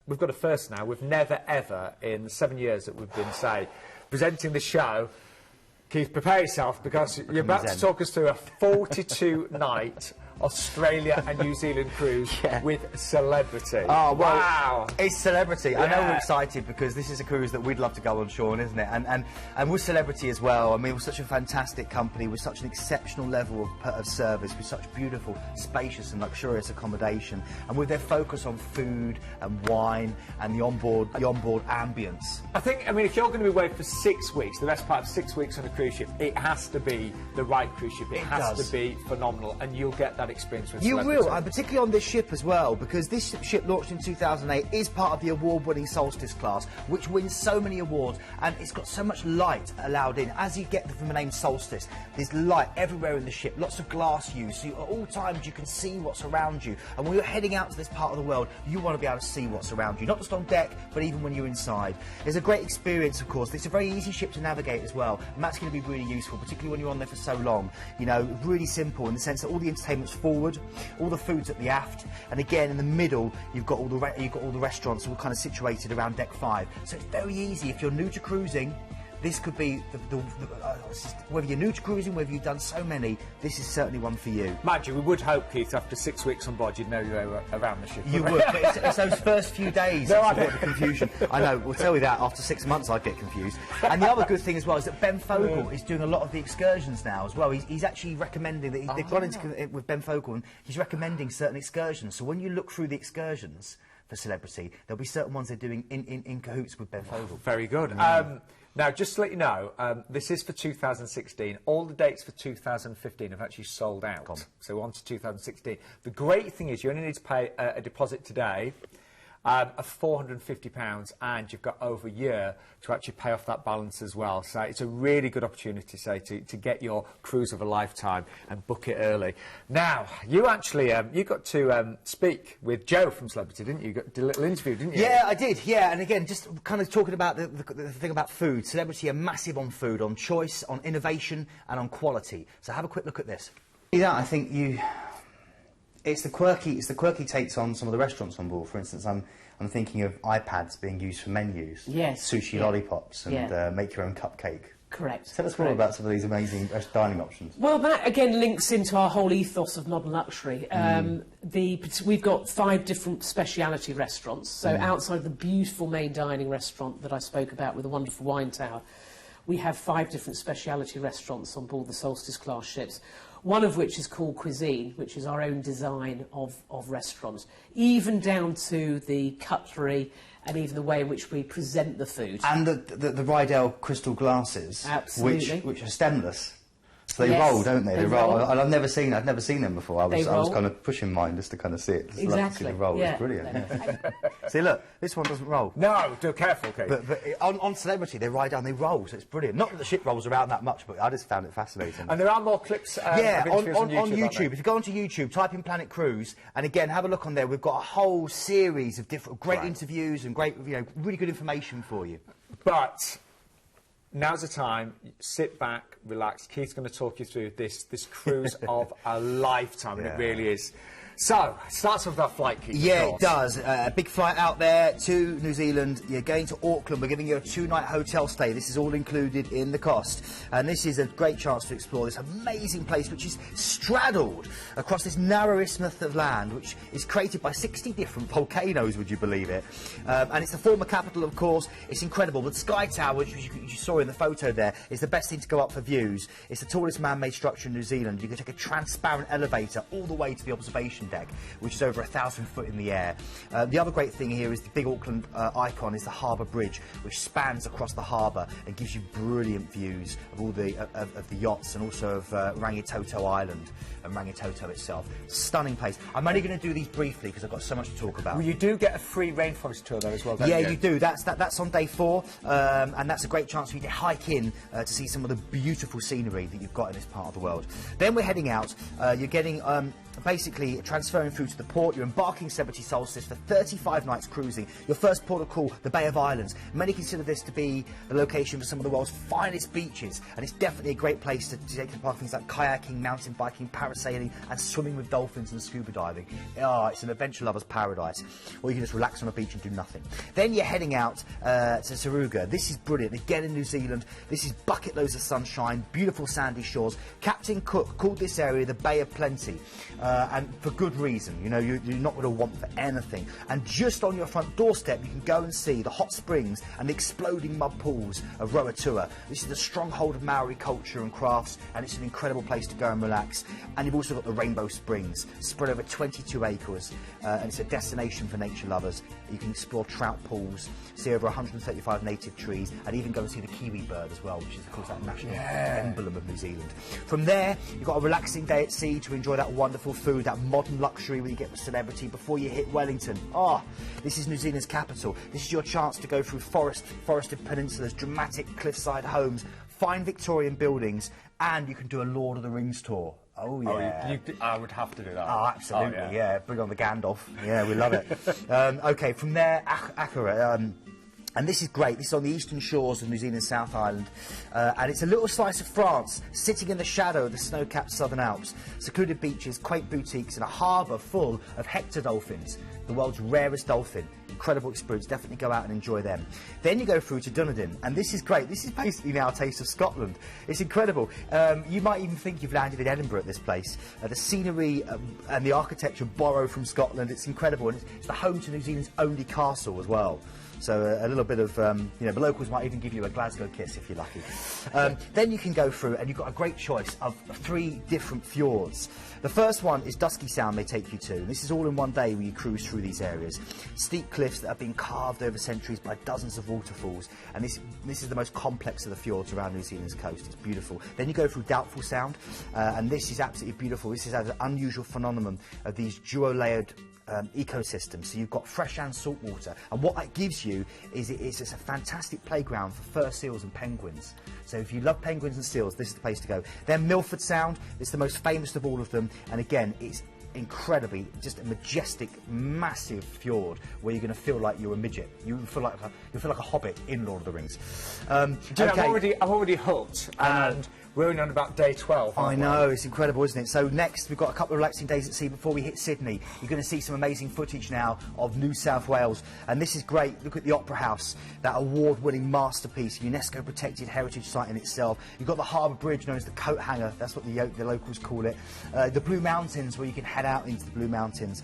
we've got a first now. We've never, ever, in the 7 years that we've been, say, presenting the show, Keith, prepare yourself, because you're about to talk us through a 42-night Australia and New Zealand cruise with Celebrity. Oh, well, wow. It's Celebrity. Yeah. I know we're excited because this is a cruise that we'd love to go on, Sean, isn't it? And with Celebrity as well, I mean, we're such a fantastic company with such an exceptional level of service, with such beautiful, spacious and luxurious accommodation, and with their focus on food and wine and the onboard ambience. I mean, if you're going to be away for 6 weeks, the best part of 6 weeks on a cruise ship, it has to be the right cruise ship. It has to be phenomenal, and you'll get that experience with Celebrity. You will, and particularly on this ship as well, because this ship launched in 2008 is part of the award-winning Solstice class, which wins so many awards, and it's got so much light allowed in. As you get from the name Solstice, there's light everywhere in the ship, lots of glass views, so at all times you can see what's around you. And when you're heading out to this part of the world, you want to be able to see what's around you, not just on deck, but even when you're inside. It's a great experience, of course. It's a very easy ship to navigate as well, and that's going to be really useful, particularly when you're on there for so long. You know, really simple in the sense that all the entertainment's forward, all the food's at the aft, and again in the middle you've got all the restaurants all kind of situated around deck 5. So it's very easy if you're new to cruising. This could be whether you're new to cruising, whether you've done so many, this is certainly one for you. Mind you, we would hope, Keith, after 6 weeks on board, you'd know you were around the ship. You would, but it's those first few days that's a bit of confusion. I know, we'll tell you that, after 6 months I'd get confused. And the other good thing as well is that Ben Fogle is doing a lot of the excursions now as well. He's actually recommending that they've gone into with Ben Fogle, and he's recommending certain excursions. So when you look through the excursions for Celebrity, there'll be certain ones they're doing in cahoots with Ben Fogle. Very good. Now, just to let you know, this is for 2016. All the dates for 2015 have actually sold out. So on to 2016. The great thing is you only need to pay a deposit today of £450, and you've got over a year to actually pay off that balance as well. So it's a really good opportunity, say, to get your cruise of a lifetime and book it early. Now, you actually you got to speak with Joe from Celebrity, didn't you? You got a little interview, didn't you? Yeah, I did. Yeah, and again, just kind of talking about the thing about food. Celebrity are massive on food, on choice, on innovation, and on quality. So have a quick look at this. Yeah, I think you. It's the quirky takes on some of the restaurants on board. For instance, I'm thinking of iPads being used for menus. Yes. Sushi lollipops and make your own cupcake. Correct. Tell us more about some of these amazing dining options. Well, that again links into our whole ethos of modern luxury. We've got 5 different speciality restaurants. So outside the beautiful main dining restaurant that I spoke about with the wonderful wine tower, we have 5 different speciality restaurants on board the Solstice class ships. One of which is called Cuisine, which is our own design of restaurants, even down to the cutlery and even the way in which we present the food. And the Rydell crystal glasses, which are stemless. So they roll, don't they? They roll. I've never seen them before. I was kind of pushing mine just to kind of see it. Exactly. Love to see the roll. It's brilliant. See, look, this one doesn't roll. No, do careful, Kate. But on Celebrity, they ride down, they roll, so it's brilliant. Not that the ship rolls around that much, but I just found it fascinating. And there are more clips. On YouTube. If you go onto YouTube, type in Planet Cruise, and again, have a look on there. We've got a whole series of different great interviews and great, really good information for you. But now's the time. Sit back, relax. Keith's going to talk you through this cruise of a lifetime, and it really is. So, it starts with our flight, Keith. Yeah, it does. A big flight out there to New Zealand. You're going to Auckland. We're giving you a 2-night hotel stay. This is all included in the cost. And this is a great chance to explore this amazing place, which is straddled across this narrow isthmus of land, which is created by 60 different volcanoes, would you believe it? And it's the former capital, of course. It's incredible. The Sky Tower, which you saw in the photo there, is the best thing to go up for views. It's the tallest man-made structure in New Zealand. You can take a transparent elevator all the way to the observation deck, which is over 1,000 foot in the air. The other great thing here is the big Auckland icon is the Harbour Bridge, which spans across the harbour and gives you brilliant views of all the yachts, and also of Rangitoto Island and Rangitoto itself. Stunning place. I'm only going to do these briefly because I've got so much to talk about. Well, you do get a free rainforest tour though as well, don't you? Yeah, you do. That's on day 4, and that's a great chance for you to hike in to see some of the beautiful scenery that you've got in this part of the world. Then we're heading out. You're getting basically transferring through to the port. You're embarking Celebrity Solstice for 35 nights cruising. Your first port of call, the Bay of Islands. Many consider this to be the location for some of the world's finest beaches, and it's definitely a great place to take part in things like kayaking, mountain biking, parasailing, and swimming with dolphins and scuba diving. It's an adventure lover's paradise. Or you can just relax on a beach and do nothing. Then you're heading out to Saruga. This is brilliant. Again in New Zealand. This is bucket loads of sunshine, beautiful sandy shores. Captain Cook called this area the Bay of Plenty, and for good reason. You know, you're not going to want for anything. And just on your front doorstep, you can go and see the hot springs and the exploding mud pools of Rotorua. This is the stronghold of Maori culture and crafts, and it's an incredible place to go and relax. And you've also got the Rainbow Springs, spread over 22 acres, and it's a destination for nature lovers. You can explore trout pools, see over 135 native trees, and even go and see the kiwi bird as well, which is, of course, that national emblem of New Zealand. From there, you've got a relaxing day at sea to enjoy that wonderful food, that modern luxury where you get the Celebrity before you hit Wellington. This is New Zealand's capital. This is your chance to go through forested peninsulas, dramatic cliffside homes, fine Victorian buildings, and you can do a Lord of the Rings tour. Oh, yeah. I would have to do that. Oh, absolutely, yeah. Bring on the Gandalf. Yeah, we love it. OK, from there, Akara. And this is great. This is on the eastern shores of New Zealand's South Island. And it's a little slice of France, sitting in the shadow of the snow-capped Southern Alps. Secluded beaches, quaint boutiques, and a harbour full of Hector dolphins, the world's rarest dolphin. Incredible experience. Definitely go out and enjoy them. Then you go through to Dunedin, and this is great. This is basically now a taste of Scotland. It's incredible. You might even think you've landed in Edinburgh at this place. The scenery and the architecture borrow from Scotland. It's incredible, and it's the home to New Zealand's only castle as well. So a little bit of, the locals might even give you a Glasgow kiss if you're lucky. Then you can go through, and you've got a great choice of 3 different fjords. The first one is Dusky Sound they take you to. This is all in one day where you cruise through these areas. Steep cliffs that have been carved over centuries by dozens of waterfalls. And this is the most complex of the fjords around New Zealand's coast. It's beautiful. Then you go through Doubtful Sound, and this is absolutely beautiful. This is an unusual phenomenon of these duo-layered ecosystem. So you've got fresh and salt water, and what that gives you is it's a fantastic playground for fur seals and penguins. So if you love penguins and seals, this is the place to go. Then Milford Sound is the most famous of all of them, and again, it's incredibly just a majestic, massive fjord where you're going to feel like you're a midget. You feel like a hobbit in Lord of the Rings. Okay. I'm already hooked, and we're only on about day 12. I know, it's incredible, isn't it? So next, we've got a couple of relaxing days at sea before we hit Sydney. You're going to see some amazing footage now of New South Wales, and this is great. Look at the Opera House, that award-winning masterpiece, UNESCO-protected heritage site in itself. You've got the Harbour Bridge, known as the Coat Hanger. That's what the locals call it. The Blue Mountains, where you can head out into the Blue Mountains,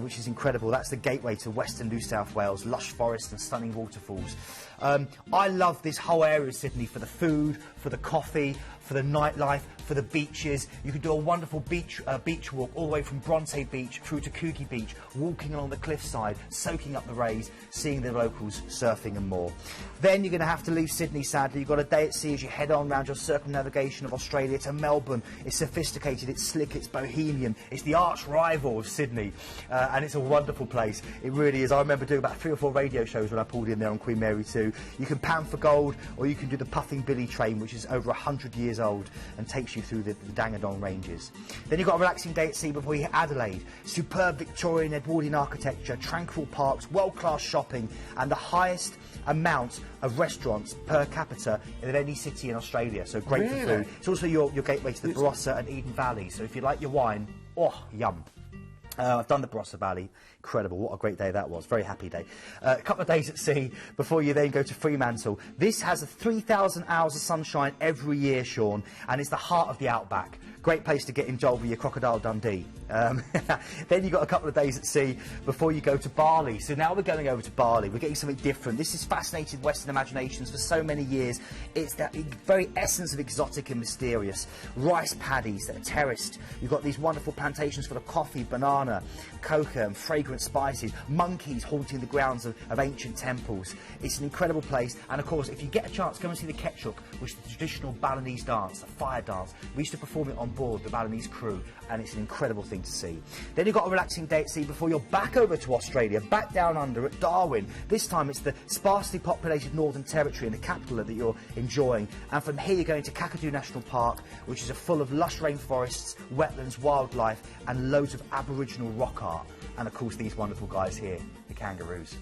which is incredible. That's the gateway to western New South Wales, lush forests and stunning waterfalls. I love this whole area of Sydney for the food, for the coffee, for the nightlife, for the beaches. You can do a wonderful beach walk all the way from Bronte Beach through to Coogee Beach, walking along the cliffside, soaking up the rays, seeing the locals surfing and more. Then you're going to have to leave Sydney, sadly. You've got a day at sea as you head on round your circumnavigation of Australia to Melbourne. It's sophisticated, it's slick, it's bohemian. It's the arch rival of Sydney, and it's a wonderful place. It really is. I remember doing about 3 or 4 radio shows when I pulled in there on Queen Mary 2. You can pan for gold, or you can do the Puffing Billy train, which is over 100 years old and takes you through the Dandenong Ranges. Then you've got a relaxing day at sea before you hit Adelaide. Superb Victorian Edwardian architecture, tranquil parks, world-class shopping, and the highest amount of restaurants per capita in any city in Australia. So great for food. It's also your gateway to the Barossa and Eden Valley. So if you like your wine, yum. I've done the Barossa Valley. Incredible. What a great day that was. Very happy day. A couple of days at sea before you then go to Fremantle. This has 3,000 hours of sunshine every year, Sean, and it's the heart of the outback. Great place to get involved with your Crocodile Dundee. Then you've got a couple of days at sea before you go to Bali. So now we're going over to Bali. We're getting something different. This has fascinated Western imaginations for so many years. It's that very essence of exotic and mysterious. Rice paddies that are terraced. You've got these wonderful plantations full of coffee, banana, coca and fragrant spices. Monkeys haunting the grounds of ancient temples. It's an incredible place. And of course, if you get a chance, go and see the Ketchuk, which is the traditional Balinese dance, the fire dance. We used to perform it on board the Balinese crew, and it's an incredible thing to see. Then you've got a relaxing day at sea before you're back over to Australia, back down under at Darwin. This time it's the sparsely populated Northern Territory and the capital that you're enjoying. And from here you're going to Kakadu National Park, which is full of lush rainforests, wetlands, wildlife, and loads of Aboriginal original rock art. And of course, these wonderful guys here, the kangaroos.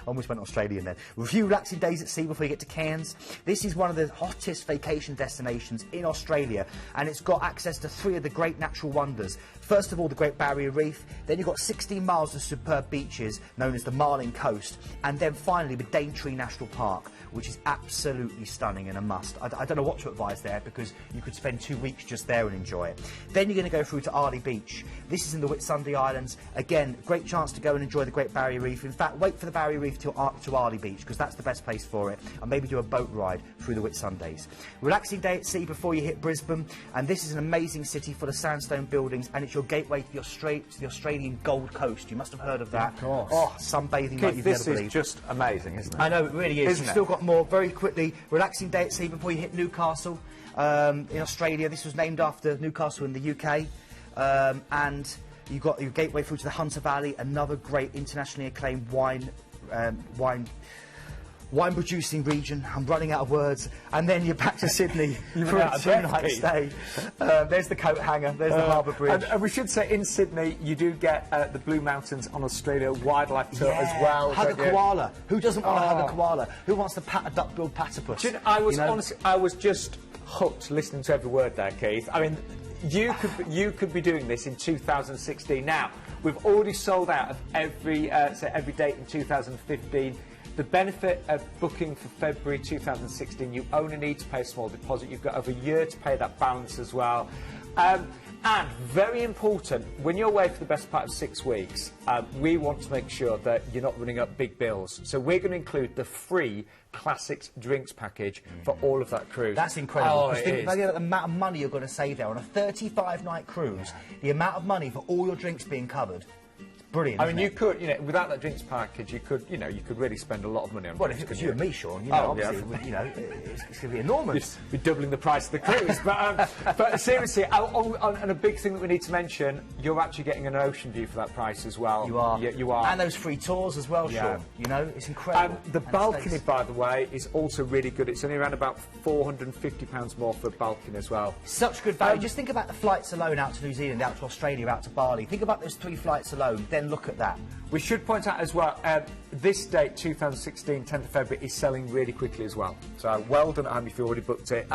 Almost went Australian then. A few relaxing days at sea before you get to Cairns. This is one of the hottest vacation destinations in Australia, and it's got access to 3 of the great natural wonders. First of all, the Great Barrier Reef. Then you've got 16 miles of superb beaches known as the Marlin Coast, and then finally the Daintree National Park, which is absolutely stunning and a must. I don't know what to advise there, because you could spend 2 weeks just there and enjoy it. Then you're going to go through to Arley Beach. This is in the Whitsunday Islands. Again, great chance to go and enjoy the Great Barrier Reef. In fact, wait for the Barrier Reef to Arley Beach, because that's the best place for it, and maybe do a boat ride through the Whitsundays. Relaxing day at sea before you hit Brisbane, and this is an amazing city full of sandstone buildings, and it's your gateway to the Australian Gold Coast. You must have heard of that. Of course. Oh, sunbathing like you've never This believed. is just amazing, isn't it? I know, it really is. Isn't We've it? still got more. Very quickly, relaxing day at sea before you hit Newcastle in Australia. This was named after Newcastle in the UK. And you've got your gateway through to the Hunter Valley, another great internationally acclaimed wine producing region. I'm running out of words. And then you're back to Sydney for a 2-night stay. There's the coat hanger, there's the Harbour Bridge. And we should say, in Sydney, you do get the Blue Mountains on Australia wildlife tour as well. Hug a don't you? koala. Who doesn't want to hug a koala? Who wants to pat a duck-billed platypus? Do you know, honestly, I was just hooked listening to every word there, Keith. I mean, you could be doing this in 2016. Now, we've already sold out of every date in 2015. The benefit of booking for February 2016, you only need to pay a small deposit. You've got over a year to pay that balance as well. And very important, when you're away for the best part of 6 weeks, we want to make sure that you're not running up big bills. So we're going to include the free Classics drinks package for all of that cruise. That's incredible. Oh, Think about the amount of money you're going to save there on a 35-night cruise. The amount of money for all your drinks being covered. Brilliant. I mean, you could, without that drinks package, you could really spend a lot of money on Well, drinks. if it was couldn't you and me, Sean, obviously, it's going to be enormous. You'd be doubling the price of the cruise. but seriously, and a big thing that we need to mention, you're actually getting an ocean view for that price as well. You are. You are. And those free tours as well, Yeah. Sean. It's incredible. The And balcony, space. by the way, is also really good. It's only around about £450 more for a balcony as well. Such good value. Just think about the flights alone out to New Zealand, out to Australia, out to Bali. Think about those 3 flights alone, then look at that. We should point out as well, this date, 2016, 10th of February, is selling really quickly as well. So well done at home if you already booked it.